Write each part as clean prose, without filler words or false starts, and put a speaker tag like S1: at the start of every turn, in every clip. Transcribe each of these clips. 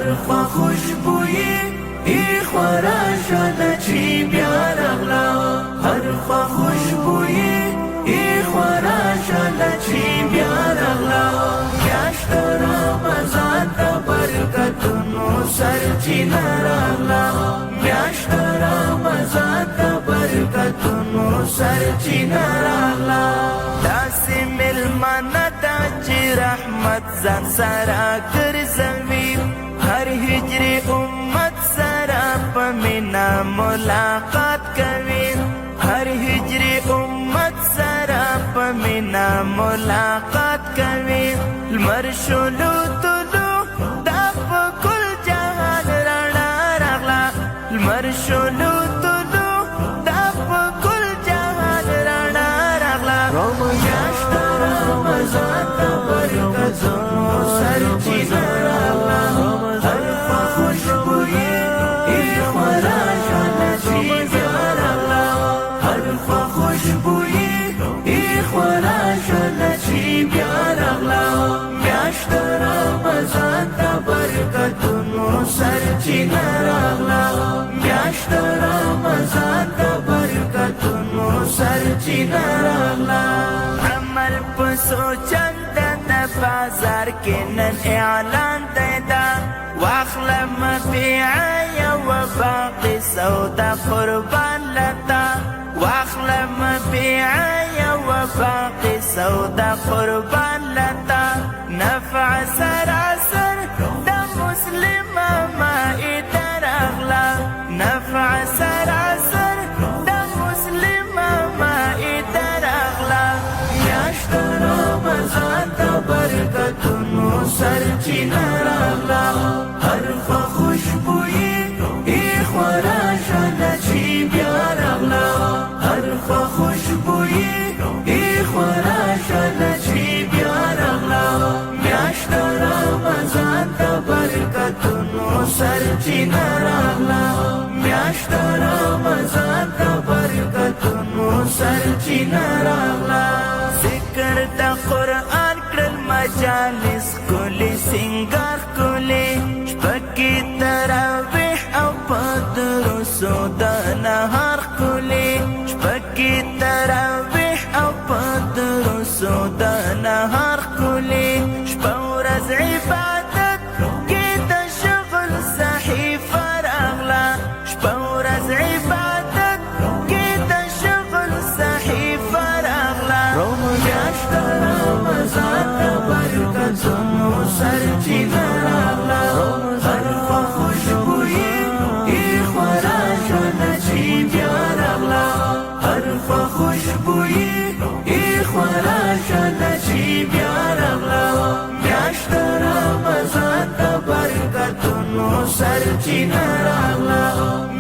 S1: هر خوا خوشبوئی ایخوا راشده چی بیا رغلا هر خوا خوشبوئی ایخوا راشده چی بیا رغلا میاشت رمضان تا برکتونو سرچینه رغلا میاشت رمضان تا برکتونو سرچینه رغلا داسې مېلمانه ده چې رحمت ځان سره ګرځوي هر هجري امت سره په مینه ملاقات کوي هر هجري امت سره په مینه ملاقات کوي لمر شولو طلوع دا په کل جهان رڼا راغله لمر شولو طلوع دا په کل جهان رڼا راغله میاشت رمضان ته برکتونو سرچینه راغله هر خوا خوشبویي ایخوا راشده چې بیا راغله هر خوا خوشبویي ایخوا راشده چې بیا راغله میاشت رمضان ته برکتونو سرچینه راغله میاشت رمضان ته برکتونو سرچینه راغله عمل په سوچنده د بازار کې نن اعلان دی دا واخله مبیعه یوه باقي سودا قربان لتا واخله مبیعه یوه باقي سودا قربان لتا نفع سراسر د مسلمه مائده راغله نفع سراسر د مسلمه مائده راغله میاشت رمضان ته برکتونو سرچینه راغله هر خوا خوشبویي ایخوا راشده چې بیا راغله هر خوا خوشبویي ایخوا راشده چې بیا راغله میاشت رمضان ته برکتونو سرچینه راغله میاشت رمضان ته برکتونو سرچینه راغله ذکر د قرآن کړل مجالس کولی سنگار کولی شپکی تراویح او پدرسو د نهار کولی شپکی تراویح او پدرسو د نهار کولی شپه ورځ عبادت کې د شغل صحیفه راغله شپه ورځ عبادت کې د شغل صحیفه راغله میاشت رمضان ته برکتونو سرچینه راغله هر خوا خوشبویي ایخوا راشده چې بیا راغله هر خوا خوشبویي ایخوا راشده چې بیا راغله میاشت رمضان ته برکتونو سرچینه راغله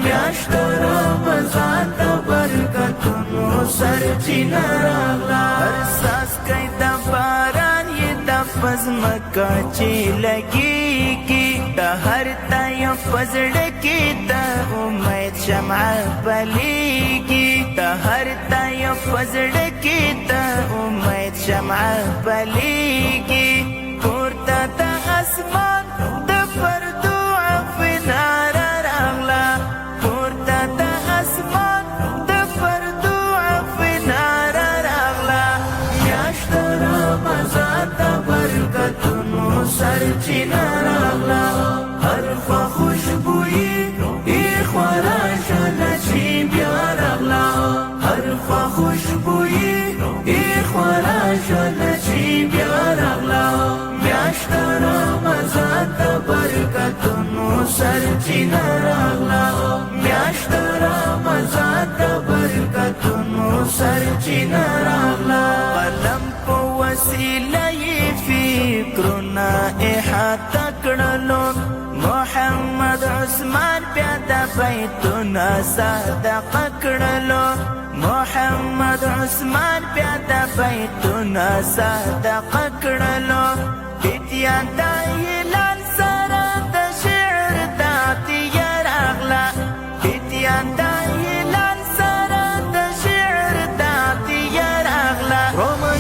S1: میاشت رمضان ته برکتونو سرچینه راغله هر څاڅکی د باران یې د پزمکه چې لګېږي د هر تایه په زړه کې د امید شمعه بلیږي د هر تایه په زړه کې د امید شمعه بلیږي پورته د اسمان د پردو عفو ناره راغله پورته د اسمان د پردو عفو ناره راغله میاشت رمضان ته برکتونو سرچینه راغله هر خوا خوشبویي ایخوا راشده چې بیا راغله هر خوا خوشبویي ایخوا راشده چې بیا راغله میاشت رمضان ته برکتونو سرچینه راغله میاشت رمضان ته برکتونو سرچینه راغله قلم په وسیله یې فکرونه احاطه کړلو محمد عثمان بیا د بیتونه صدقه کړلو محمد عثمان بیا د بیتونه صدقه کړلو بیتیان د هلال سره د شعر د عطیه راغله بیتیان د هلال سره د شعر د عطیه راغله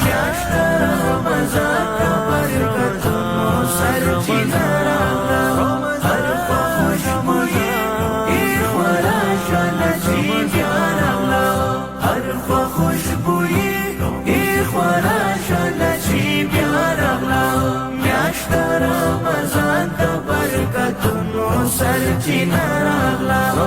S1: میاشت رمضان ته برکتونو سرچینه راغله خوشبوئی خورا شده چی بیا رغلا میاشت رمضان د برکتونو سرچینه راغلا